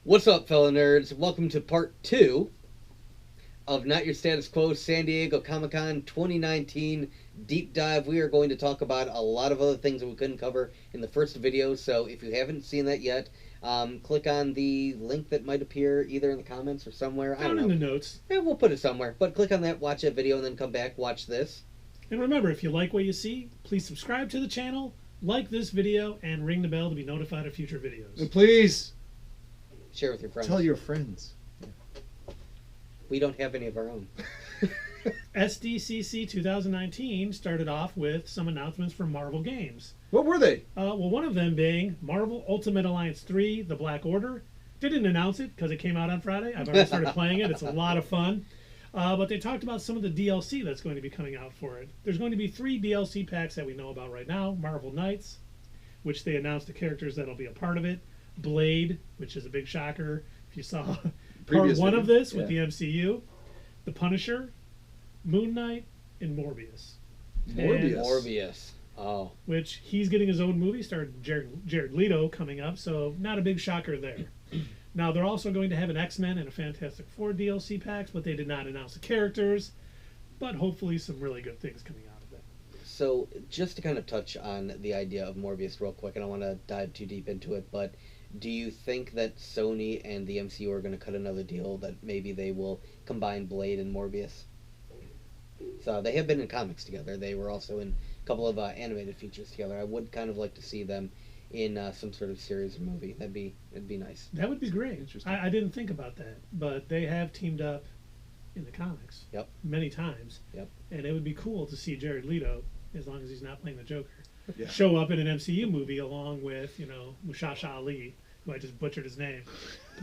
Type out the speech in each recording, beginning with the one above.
What's up, fellow nerds? Welcome to part 2 of Not Your Status Quo San Diego Comic-Con 2019 Deep Dive. We are going to talk about a lot of other things that we couldn't cover in the first video, so if you haven't seen that yet, click on the link that might appear either in the comments or somewhere. I don't know. Down in the notes. Yeah, we'll put it somewhere, but click on that, watch that video, and then come back, watch this. And remember, if you like what you see, please subscribe to the channel, like this video, and ring the bell to be notified of future videos. And please Share with your friends. tell your friends. We don't have any of our own. SDCC 2019 started off with some announcements from Marvel games. What were they? Well, one of them being Marvel Ultimate Alliance 3, The Black Order. They didn't announce it because it came out on Friday. I've already started playing it. It's a lot of fun. But they talked about some of the DLC that's going to be coming out for it. There's going to be 3 DLC packs that we know about right now. Marvel Knights, which they announced the characters that'll be a part of it. Blade, which is a big shocker. If you saw part Previous 1 video. of this with Yeah. the MCU. The Punisher, Moon Knight, and Morbius. Morbius. Morbius. Oh. Which he's getting his own movie, starring Jared Leto coming up, so not a big shocker there. Now, they're also going to have an X-Men and a Fantastic Four DLC packs, but they did not announce the characters. But hopefully some really good things coming out of it. So, just to kind of touch on the idea of Morbius real quick, I don't want to dive too deep into it, but do you think that Sony and the MCU are going to cut another deal, that maybe they will combine Blade and Morbius? So, they have been in comics together. They were also in a couple of animated features together. I would kind of like to see them in some sort of series or movie. It'd be nice. That would be great. Interesting. I didn't think about that, but they have teamed up in the comics Yep. many times. Yep. And it would be cool to see Jared Leto, as long as he's not playing the Joker, Yeah. show up in an MCU movie along with, Mushasha Ali, who I just butchered his name.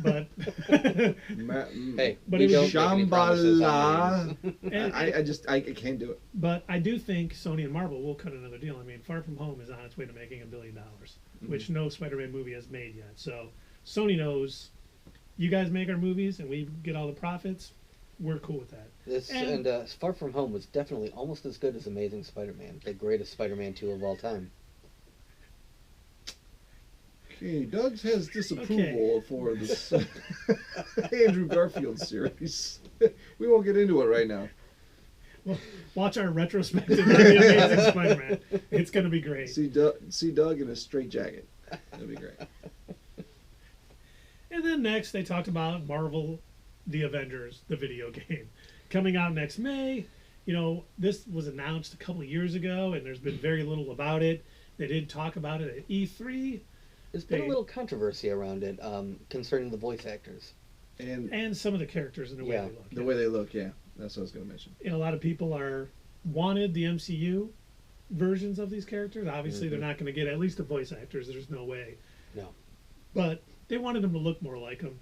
But Hey, But we it was don't make any promises on Shambhala. names. and, I can't do it. but I do think Sony and Marvel will cut another deal. I mean, Far From Home is on its way to making $1 billion, which no Spider-Man movie has made yet. So Sony knows, you guys make our movies and we get all the profits. We're cool with that. This and Far From Home was definitely almost as good as Amazing Spider-Man, the greatest Spider-Man 2 of all time. Okay, Doug has disapproval for this Andrew Garfield series. We won't get into it right now. Well, watch our retrospective on the Amazing Spider-Man. It's going to be great. See Doug in a straight jacket. That'd be great. And then next, they talked about Marvel, the Avengers, the video game, coming out next May. This was announced a couple of years ago, and there's been very little about it. They did talk about it at E3. There's been a little controversy around it concerning the voice actors. And some of the characters and the way Yeah. they look. the way they look, yeah. That's what I was going to mention. A lot of people wanted the MCU versions of these characters. Obviously, they're not going to get at least the voice actors. There's no way. No. But they wanted them to look more like them.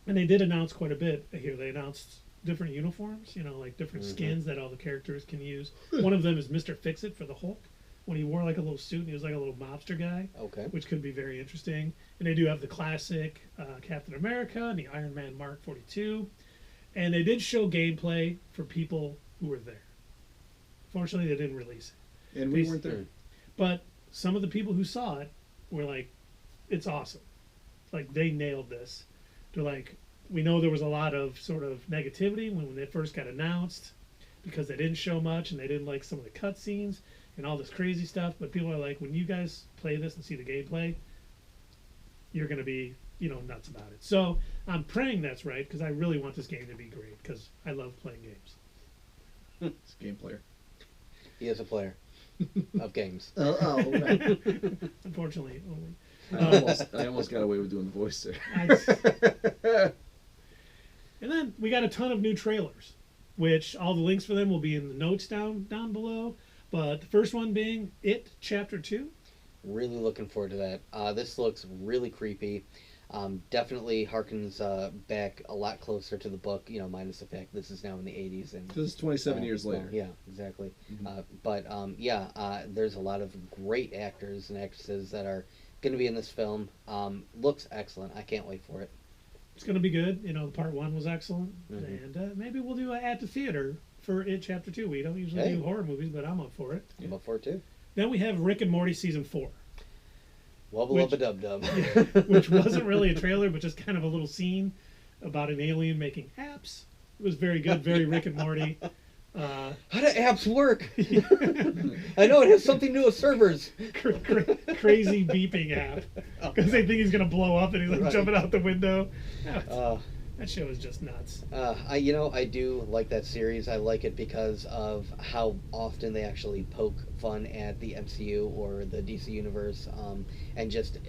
And they did announce quite a bit here. They announced different uniforms, like different skins that all the characters can use. One of them is Mr. Fix-It for the Hulk, when he wore like a little suit and he was like a little mobster guy, Okay. which could be very interesting. And they do have the classic Captain America and the Iron Man Mark 42. And they did show gameplay for people who were there. Fortunately, they didn't release it. And we weren't there. But some of the people who saw it were like, it's awesome. Like, they nailed this. They're like, we know there was a lot of sort of negativity when it first got announced because they didn't show much and they didn't like some of the cutscenes and all this crazy stuff. But people are like, when you guys play this and see the gameplay, you're going to be, nuts about it. So I'm praying that's right, because I really want this game to be great, because I love playing games. It's a game player. He is a player of games. Right. Unfortunately, only. I almost got away with doing the voice there. And then we got a ton of new trailers, which all the links for them will be in the notes down below. But the first one being It Chapter 2. Really looking forward to that. This looks really creepy. Definitely harkens back a lot closer to the book, minus the fact this is now in the 80s. And Because it's 27 years later. Well, yeah, exactly. There's a lot of great actors and actresses that are going to be in this film. Looks excellent. I can't wait for it. It's going to be good. Part 1 was excellent. And maybe we'll do it at the theater for It Chapter 2. We don't usually do horror movies, but I'm up for it. I'm up for it too. Then we have Rick and Morty Season 4. Wubba Which- lubba dub dub. which wasn't really a trailer, but just kind of a little scene about an alien making apps. It was very good, very Rick and Morty. How do apps work? I know it has something to do with servers. Crazy beeping app because they think he's gonna blow up and he's like Right. jumping out the window. Yeah, Uh, that show is just nuts. I do like that series. I like it because of how often they actually poke fun at the MCU or the DC universe, and just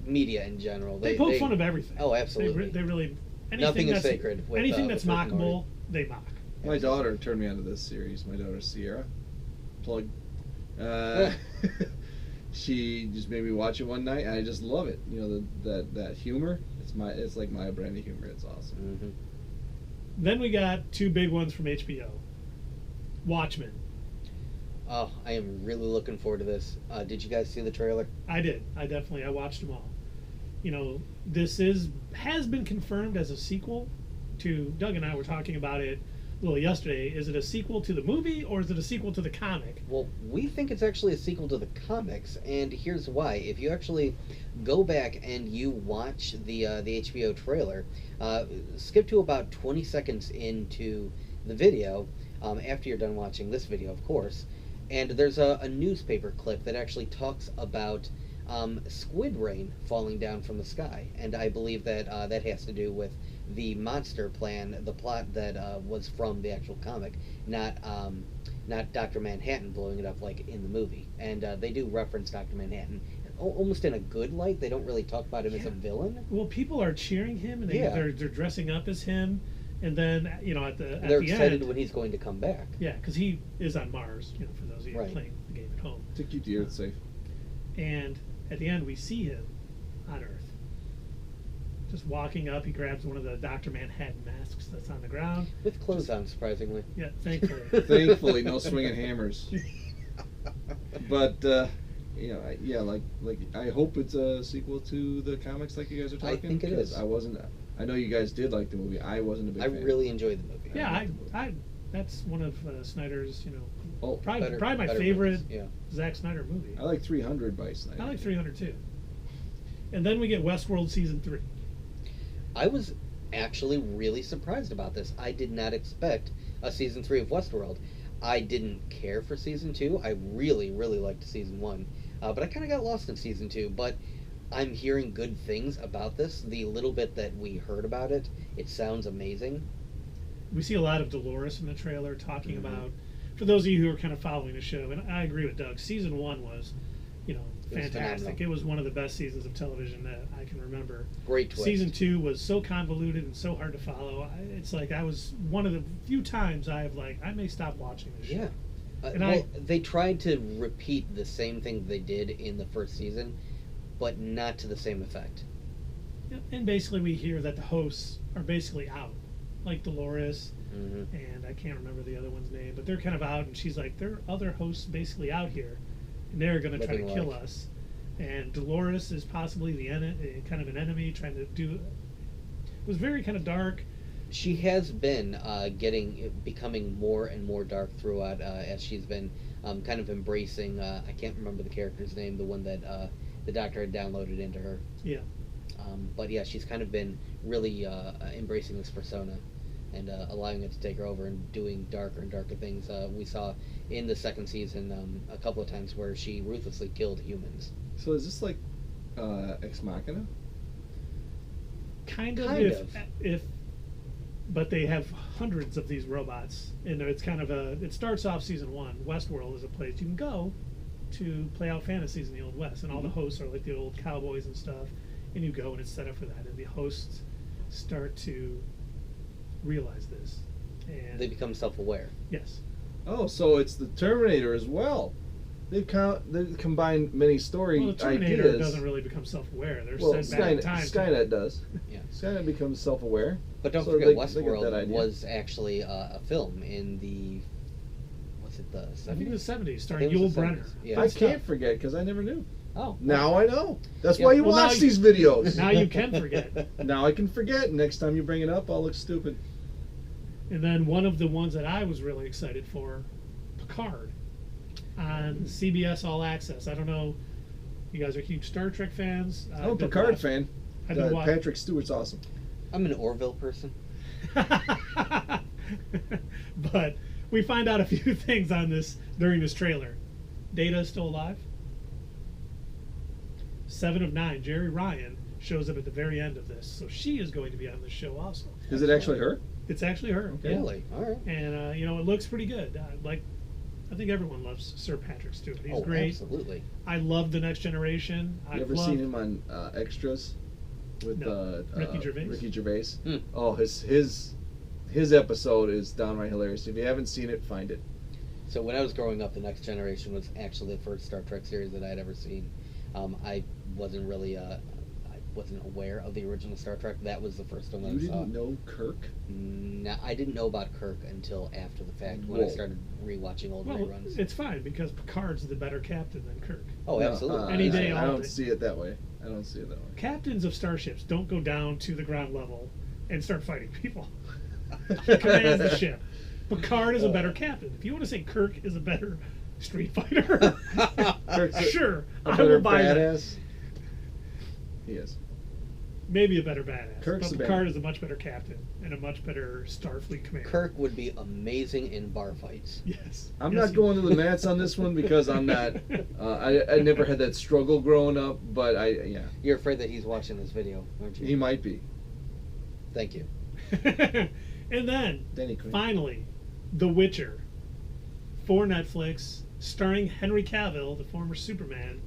media in general. They poke fun of everything. Oh, absolutely. They really Nothing is that's, sacred. With, anything that's with Rick and Morty. mockable, they mock. My daughter turned me onto this series. My daughter Sierra, plug. She just made me watch it one night, and I just love it. You know, that humor. It's like my brand of humor. It's awesome. Mm-hmm. Then we got two big ones from HBO. Watchmen. Oh, I am really looking forward to this. Did you guys see the trailer? I did. I watched them all. You know, this has been confirmed as a sequel to. Doug and I were talking about it a little yesterday. Is it a sequel to the movie or is it a sequel to the comic? Well, we think it's actually a sequel to the comics, and here's why. If you actually go back and you watch the HBO trailer, skip to about 20 seconds into the video, after you're done watching this video, of course, and there's a newspaper clip that actually talks about squid rain falling down from the sky, and I believe that that has to do with the monster plan, the plot that was from the actual comic, not Dr. Manhattan blowing it up like in the movie. And they do reference Dr. Manhattan almost in a good light. They don't really talk about him as a villain. Well, people are cheering him and they're dressing up as him, and then you know at They're the excited end, when he's going to come back. yeah, because he is on Mars. You know, for those of you Right. playing the game at home. To keep the earth safe. And at the end, we see him on Earth. Just walking up, he grabs one of the Dr. Manhattan masks that's on the ground. With clothes on, surprisingly. Yeah, thankfully. Thankfully, no swinging hammers. But like I hope it's a sequel to the comics, like you guys are I talking. think it 'cause is. I wasn't. I know you guys did like the movie. I wasn't a big I fan. really enjoyed the movie. Yeah, I that's one of Snyder's, you know, Oh, probably Better- my better favorite movies, yeah. Zack Snyder movie. I like 300 by Snyder. I like 300 too. And then we get Westworld season 3. I was actually really surprised about this. I did not expect a season 3 of Westworld. I didn't care for season 2. I really, really liked season 1. But I kind of got lost in season 2. But I'm hearing good things about this. The little bit that we heard about it, it sounds amazing. We see a lot of Dolores in the trailer talking Mhm. about, for those of you who are kind of following the show, and I agree with Doug, season 1 was, you know, It was fantastic. phenomenal. It was one of the best seasons of television that I can remember. Great twist. Season 2 was so convoluted and so hard to follow. It's like I was one of the few times I may stop watching this show. Yeah. And they tried to repeat the same thing they did in the first season, but not to the same effect. Yep. And basically we hear that the hosts are basically out, like Dolores, Hmm. and I can't remember the other one's name, but they're kind of out, and she's like, there are other hosts basically out here, and they're going to try to Living kill life. us. And Dolores is possibly the kind of an enemy trying to do. It was very kind of dark. She has been becoming more and more dark throughout as she's been kind of embracing. I can't remember the character's name, the one that the doctor had downloaded into her. Yeah. But yeah, she's kind of been really embracing this persona and allowing it to take her over and doing darker and darker things. We saw in the second season a couple of times where she ruthlessly killed humans. So is this like Ex Machina? Kind of. Kind If but they have hundreds of these robots, and it's kind of it starts off season 1. Westworld is a place you can go to play out fantasies in the Old West, and all the hosts are like the old cowboys and stuff, and you go and it's set up for that, and the hosts start to realize this, and They become self-aware. yes, Oh, so it's the Terminator as well. They've combined many story well, the Terminator ideas. doesn't really become self-aware. They're Well, sent back in Skynet, time. Skynet does. Yeah. Skynet becomes self-aware. But don't So forget, they get that Westworld idea. was actually a film in the was it the I think in the 70s? 70s, I starring think it Yul was the Brynner. 70s, yeah. Good I stuff. can't forget because I never knew. Oh, Now I know. That's Yeah. why you Well, now watch you- these videos. Now you can forget. Now I can forget. Next time you bring it up, I'll look stupid. And then one of the ones that I was really excited for, Picard, on CBS All Access. I don't know You guys are huge Star Trek fans. I'm a Picard fan. I've been watching. Patrick Stewart's awesome. I'm an Orville person. But we find out a few things on this during this trailer. Data is still alive. 7 of 9, Jerry Ryan, shows up at the very end of this, so she is going to be on the show also. Is it actually her? It's actually her. Okay. Really? All right. And it looks pretty good. I think everyone loves Sir Patrick Stewart. He's great. Absolutely. I love The Next Generation. You ever seen him on Extras with Ricky Gervais? Ricky Gervais. Hmm. Oh, his episode is downright hilarious. If you haven't seen it, find it. So when I was growing up, The Next Generation was actually the first Star Trek series that I had ever seen. I wasn't really I wasn't aware of the original Star Trek. That was the first one that You I saw. didn't know Kirk? No, I didn't know about Kirk until after the fact when I Whoa. started rewatching old Well, reruns. it's fine because Picard's the better captain than Kirk. Oh, No, absolutely. Any day, I all don't day. see it that way. I don't see it that way. Captains of starships don't go down to the ground level and start fighting people. He commands the ship. Picard is a better captain. If you want to say Kirk is a better Street Fighter, Kirk's sure, a I better will buy that. badass. He is. Maybe a better badass. Kirk's but a Picard bad- is a much better captain and a much better Starfleet commander. Kirk would be amazing in bar fights. Yes. I'm Yes, not going to the mats on this one because I'm not. I never had that struggle growing up, but You're afraid that he's watching this video, aren't you? he might be. Thank you. And then, Danny Quinn. finally, The Witcher for Netflix, starring Henry Cavill, the former Superman,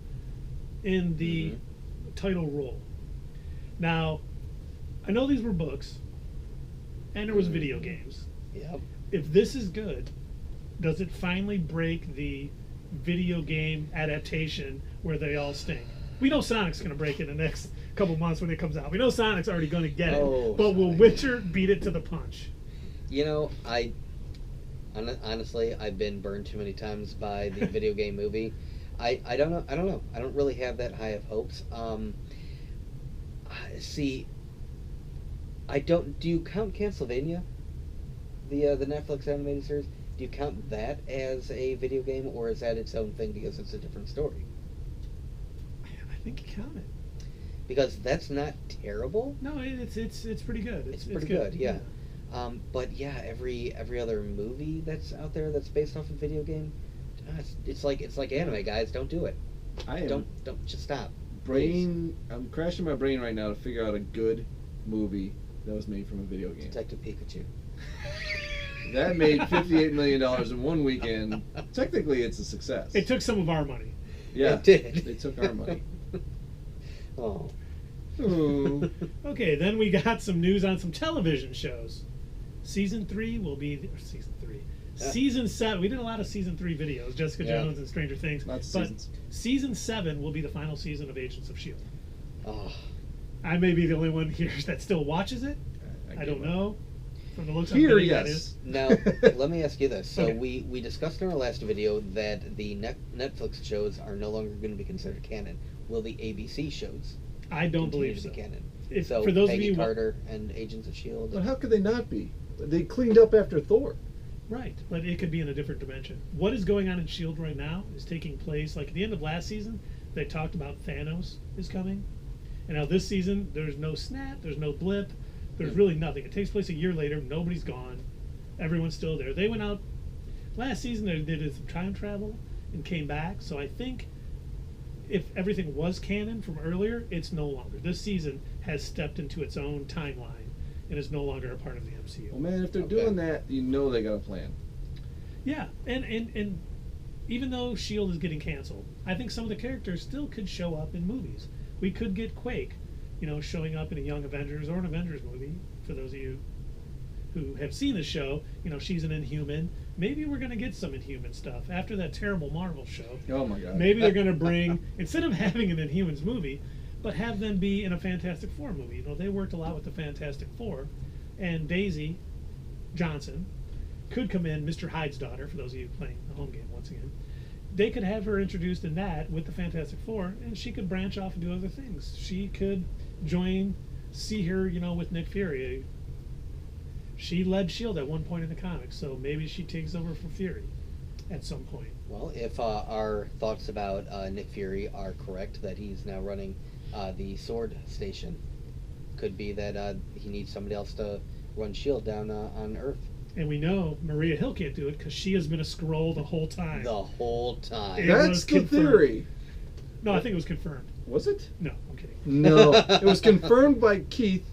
in the title role. Now, I know these were books, and there was video games. Yep. If this is good, does it finally break the video game adaptation where they all stink? We know Sonic's going to break it in the next couple months when it comes out. We know Sonic's already going to get Oh, it, but will Sonic. Witcher beat it to the punch? You know, honestly, I've been burned too many times by the video game movie. I don't know. I don't really have that high of hopes. See, I don't. Do you count Castlevania, the Netflix animated series? Do you count that as a video game, or is that its own thing because it's a different story? I think you count it. Because that's not terrible. No, it's pretty good. It's pretty good, yeah. But yeah, every other movie that's out there that's based off a video game, it's like anime, guys. Don't do it. Don't just stop. I'm crashing my brain right now to figure out a good movie that was made from a video game. Detective Pikachu. That made $58 million in one weekend. Technically, it's a success. It took some of our money. Yeah, It did. They took our money. Oh. Oh. Okay, then we got some news on some television shows. Season 3 will be Season 7. We did a lot of Season 3 videos, Jessica Yeah. Jones and Stranger Things. Lots of but seasons. Season 7 will be the final season of Agents of S.H.I.E.L.D. Oh. I may be the only one here that still watches it. I don't gave up. know. From the looks Here, of it, yes. that is. Now, let me ask you this. So Okay. we discussed in our last video that the Netflix shows are no longer going to be considered canon. Will the ABC shows I don't continue believe to so. be canon? If, So for those Peggy of you Carter and Agents of S.H.I.E.L.D. But how could they not be? They cleaned up after Thor. right, but it could be in a different dimension. What is going on in S.H.I.E.L.D. right now is taking place, like at the end of last season, they talked about Thanos is coming. And now this season, there's no snap, there's no blip, there's really nothing. It takes place a year later, nobody's gone, everyone's still there. They went out, last season they did some time travel and came back, so I think if everything was canon from earlier, it's no longer. This season has stepped into its own timeline and is no longer a part of the MCU. Well, man, if they're Okay. doing that, you know they got a plan. Yeah, and even though S.H.I.E.L.D. is getting canceled, I think some of the characters still could show up in movies. We could get Quake, showing up in a Young Avengers or an Avengers movie. For those of you who have seen the show, she's an Inhuman. Maybe we're going to get some Inhuman stuff after that terrible Marvel show. Oh my God. Maybe they're going to bring, instead of having an Inhumans movie, but have them be in a Fantastic Four movie. They worked a lot with the Fantastic Four, and Daisy Johnson could come in, Mr. Hyde's daughter, for those of you playing the home game once again. They could have her introduced in that with the Fantastic Four, and she could branch off and do other things. She could see her, with Nick Fury. She led S.H.I.E.L.D. at one point in the comics, so maybe she takes over for Fury. at some point. Well, if our thoughts about Nick Fury are correct, that he's now running the Sword Station, could be that he needs somebody else to run Shield down on Earth And we know Maria Hill can't do it because she has been a Skrull the whole time. the whole time. It That's was the confirmed. theory. No, I think it was confirmed. Was it? No, I'm kidding. No, it was confirmed by Keith.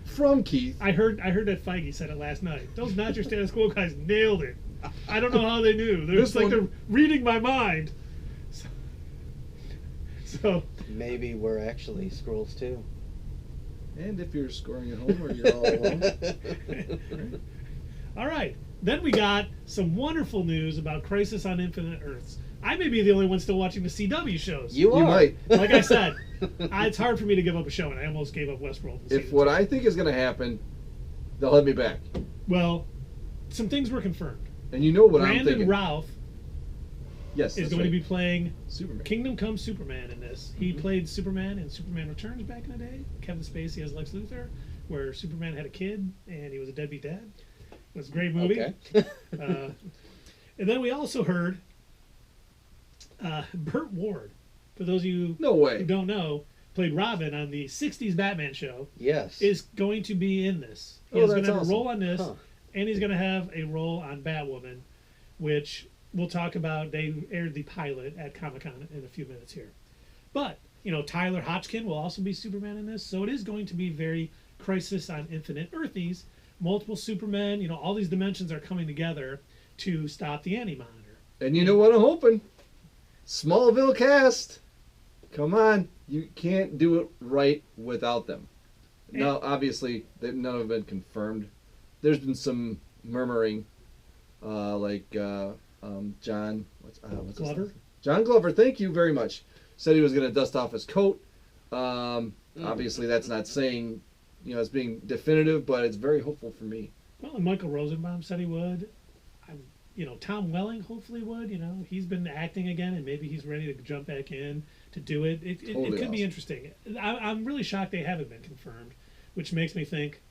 From Keith. I heard that Feige said it last night. Those Not Your Status Quo guys nailed it. I don't know how they knew. They're This just like one- they're reading my mind. So Maybe we're actually Skrulls too. And if you're scoring at home or you're all alone. all right. Then we got some wonderful news about Crisis on Infinite Earths. I may be the only one still watching the CW shows. You are. You might. Like I said, it's hard for me to give up a show, and I almost gave up Westworld. in If season what 2. I think is going to happen, they'll have me back. Well, some things were confirmed. And you know what I'm Brandon thinking. Routh Yes, is that's going right. to be playing Superman. Kingdom Come Superman in this. He played Superman in Superman Returns back in the day. Kevin Spacey as Lex Luthor, where Superman had a kid and he was a deadbeat dad. It was a great movie. Okay. And then we also heard Burt Ward, for those of you No who way. don't know, played Robin on the 60s Batman show, Yes. is going to be in this. Oh, He's going that's to have awesome. a role on this, Huh. and he's going to have a role on Batwoman, which we'll talk about. They aired the pilot at Comic-Con in a few minutes here. But, Tyler Hodgkin will also be Superman in this, so it is going to be very Crisis on Infinite Earthies. Multiple Supermen, all these dimensions are coming together to stop the Anti-Monitor. And you know what I'm hoping? Smallville Cast. Come on. You can't do it right without them. Now, obviously, none have been confirmed. There's been some murmuring, like John, what's his Glover? name? John Glover, thank you very much. Said he was going to dust off his coat. Obviously, that's not saying, it's being definitive, but it's very hopeful for me. Well, and Michael Rosenbaum said he would. Tom Welling hopefully would. He's been acting again, and maybe he's ready to jump back in to do it. It Totally could be awesome. interesting. I'm really shocked they haven't been confirmed, which makes me think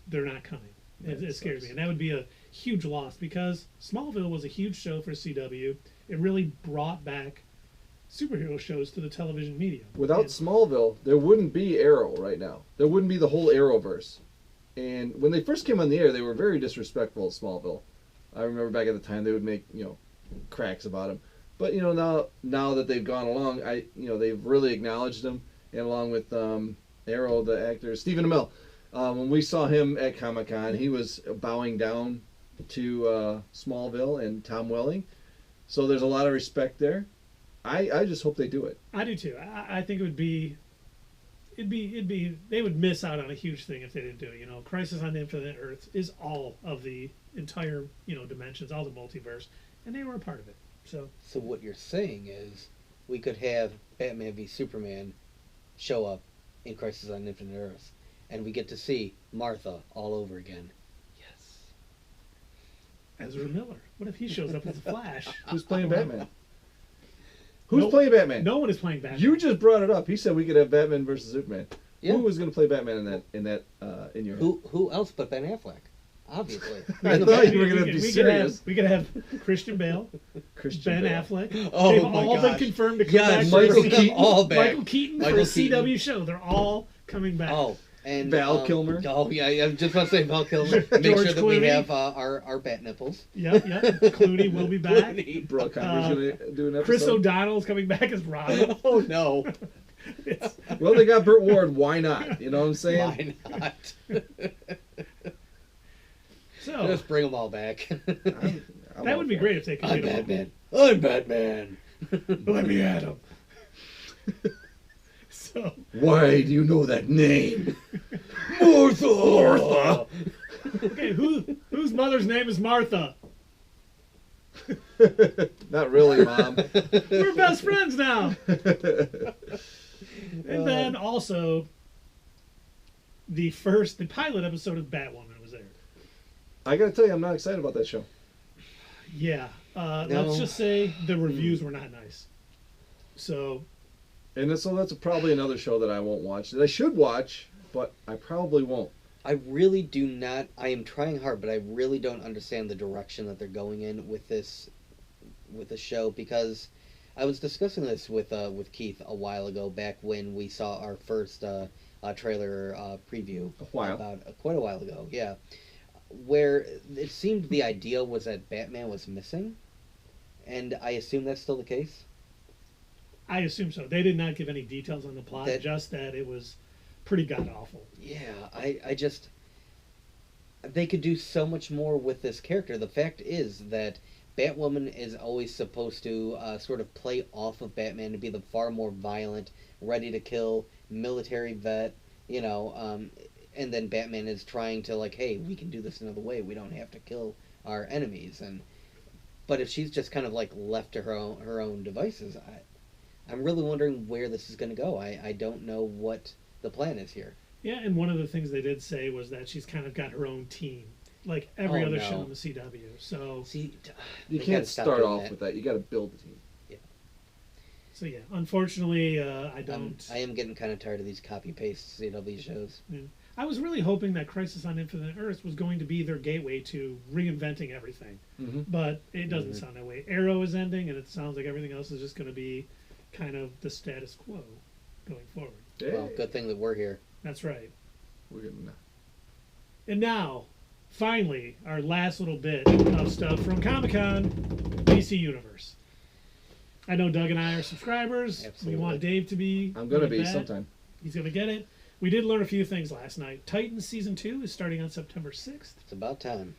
they're not coming. It scares sucks. me, and that would be a huge loss because Smallville was a huge show for CW. It really brought back superhero shows to the television medium. Without And- Smallville, there wouldn't be Arrow right now. There wouldn't be the whole Arrowverse. And when they first came on the air, they were very disrespectful of Smallville. I remember back at the time they would make cracks about him. But now that they've gone along, they've really acknowledged him. And along with Arrow, the actor Stephen Amell, when we saw him at Comic-Con, he was bowing down to Smallville and Tom Welling. So there's a lot of respect there. I just hope they do it. I do too. I think it'd be they would miss out on a huge thing if they didn't do it. Crisis on Infinite Earths is all of the entire dimensions, all the multiverse, and they were a part of it. So So what you're saying is we could have Batman v Superman show up in Crisis on Infinite Earths, and we get to see Martha all over again. Yes. Ezra Miller, what if he shows up as the Flash? Who's playing Batman? Who's No- playing Batman? No one is playing Batman. You just brought it up. He said we could have Batman versus Superman. Yeah. Who was going to play Batman in your head? Who else but Ben Affleck? Obviously. I In the thought Bat- you were going to be we serious. we could have Christian Bale, Christian Ben Bale. Affleck. Oh They've my all been gosh. confirmed to come Yes, back. Michael for Keaton. all back. Michael Keaton Michael for a Keaton. CW show. They're all coming back. Oh, and Val Kilmer. Oh yeah, I'm just about to say Val Kilmer. Make George sure that we Clooney. have our bat nipples. Yep. Clooney will be back. Clooney. Brooke Connor's going to do an episode. Chris O'Donnell is coming back as Robin. Oh no! It's- Well, they got Burt Ward. Why not? You know what I'm saying? Why not? so Just bring them all back. I'm that all would be for great it. if they could I'm get him. Batman. I'm Batman. Let me at him. So Why do you know that name? Martha. okay, whose mother's name is Martha? Not really, Mom. We're best friends now. And then also the pilot episode of Batwoman was there. I got to tell you, I'm not excited about that show. Yeah. No. Let's just say the reviews were not nice. So And so that's probably another show that I won't watch. That I should watch, but I probably won't. I really do not. I am trying hard, but I really don't understand the direction that they're going in with this the show, because I was discussing this with Keith a while ago, back when we saw our first trailer preview about quite a while ago. Yeah, where it seemed the idea was that Batman was missing, and I assume that's still the case. I assume so. They did not give any details on the plot, just that it was pretty god awful. Yeah, I just, they could do so much more with this character. The fact is that Batwoman is always supposed to sort of play off of Batman to be the far more violent, ready to kill, military vet, and then Batman is trying to, like, hey, we can do this another way. We don't have to kill our enemies. But if she's just kind of like left to her own devices, I'm really wondering where this is going to go. I don't know what the plan is here. Yeah, and one of the things they did say was that she's kind of got her own team, like every other show in the CW. So see, you can't start off with that. You got to build the team. Yeah. So yeah, unfortunately, I don't. I am getting kind of tired of these copy paste CW shows. Yeah. I was really hoping that Crisis on Infinite Earths was going to be their gateway to reinventing everything, but it doesn't sound that way. Arrow is ending, and it sounds like everything else is just going to be kind of the status quo going forward. Hey. Well, good thing that we're here. That's right. We're gonna. And now, finally, our last little bit of stuff from Comic-Con, DC Universe. I know Doug and I are subscribers. Absolutely. We want Dave to be. I'm gonna be sometime. He's gonna get it. We did learn a few things last night. Titans Season 2 is starting on September 6th. It's about time.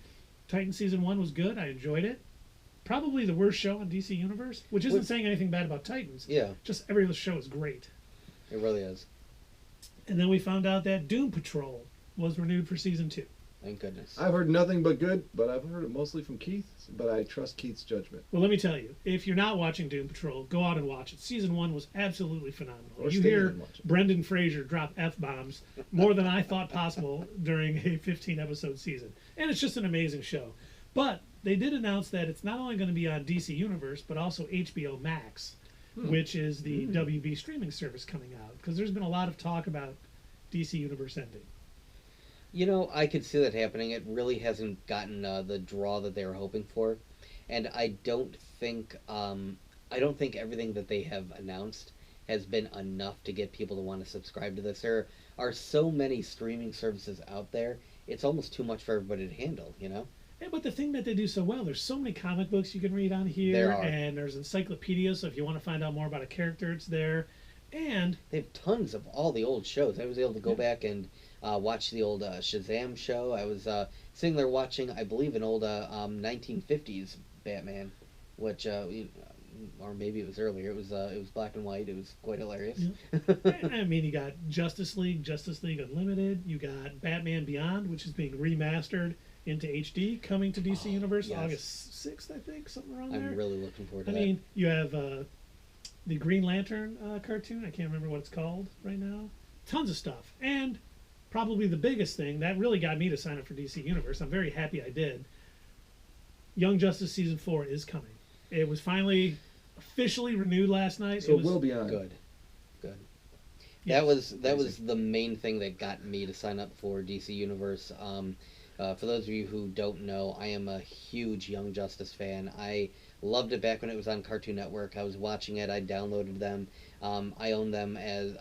Titans Season 1 was good. I enjoyed it. Probably the worst show on DC Universe, which isn't saying anything bad about Titans. Yeah. Just every other show is great. It really is. And then we found out that Doom Patrol was renewed for Season 2. Thank goodness. I've heard nothing but good, but I've heard it mostly from Keith, but I trust Keith's judgment. Well, let me tell you, if you're not watching Doom Patrol, go out and watch it. Season 1 was absolutely phenomenal. Or You stay hear and watch it. Brendan Fraser drop F-bombs more than I thought possible during a 15-episode season. And it's just an amazing show. But they did announce that it's not only going to be on DC Universe, but also HBO Max, which is the WB streaming service coming out. Because there's been a lot of talk about DC Universe ending. I could see that happening. It really hasn't gotten the draw that they were hoping for, and I don't think everything that they have announced has been enough to get people to want to subscribe to this. There are so many streaming services out there; it's almost too much for everybody to handle. Yeah, but the thing that they do so well, there's so many comic books you can read on here, There are. and there's encyclopedias. So if you want to find out more about a character, it's there, and They have tons of all the old shows. I was able to go back and watch the old Shazam show. I was sitting there watching, I believe, an old 1950s Batman, which, or maybe it was earlier. It was black and white. It was quite hilarious. I mean, you got Justice League Unlimited. You got Batman Beyond, which is being remastered into HD, coming to DC Universe yes. August 6th, I think, something around there. I'm really looking forward to I that. mean, you have the Green Lantern cartoon. I can't remember what it's called right now. Tons of stuff. And probably the biggest thing that really got me to sign up for DC Universe, I'm very happy I did. Young Justice Season 4 is coming. It was finally officially renewed last night. So it will be on. Good. Yes. That was the main thing that got me to sign up for DC Universe. For those of you who don't know, I am a huge Young Justice fan. I loved it back when it was on Cartoon Network. I was watching it. I downloaded them. I own them as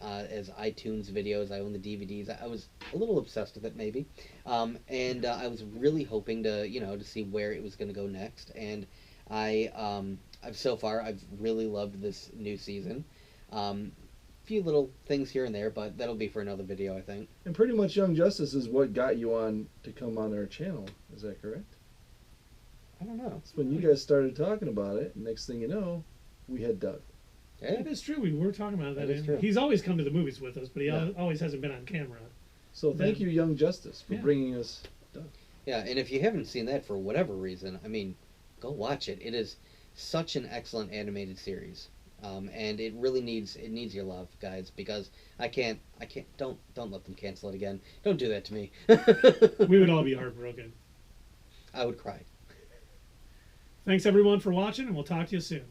iTunes videos. I own the DVDs. I was a little obsessed with it, maybe, and I was really hoping to see where it was going to go next. And I've really loved this new season. Few little things here and there, but that'll be for another video, I think. And pretty much Young Justice is what got you on to come on our channel. Is that correct? I don't know. That's when you guys started talking about it. Next thing you know, we had Doug. Hey, That is true. We were talking about that. That is true. He's always come to the movies with us, but he Yeah. always hasn't been on camera. So thank you, Young Justice, for Yeah. bringing us Doug. yeah, and if you haven't seen that for whatever reason, I mean, go watch it. It is such an excellent animated series, and it really needs your love, guys. Because I can't. Don't let them cancel it again. Don't do that to me. We would all be heartbroken. I would cry. Thanks everyone for watching, and we'll talk to you soon.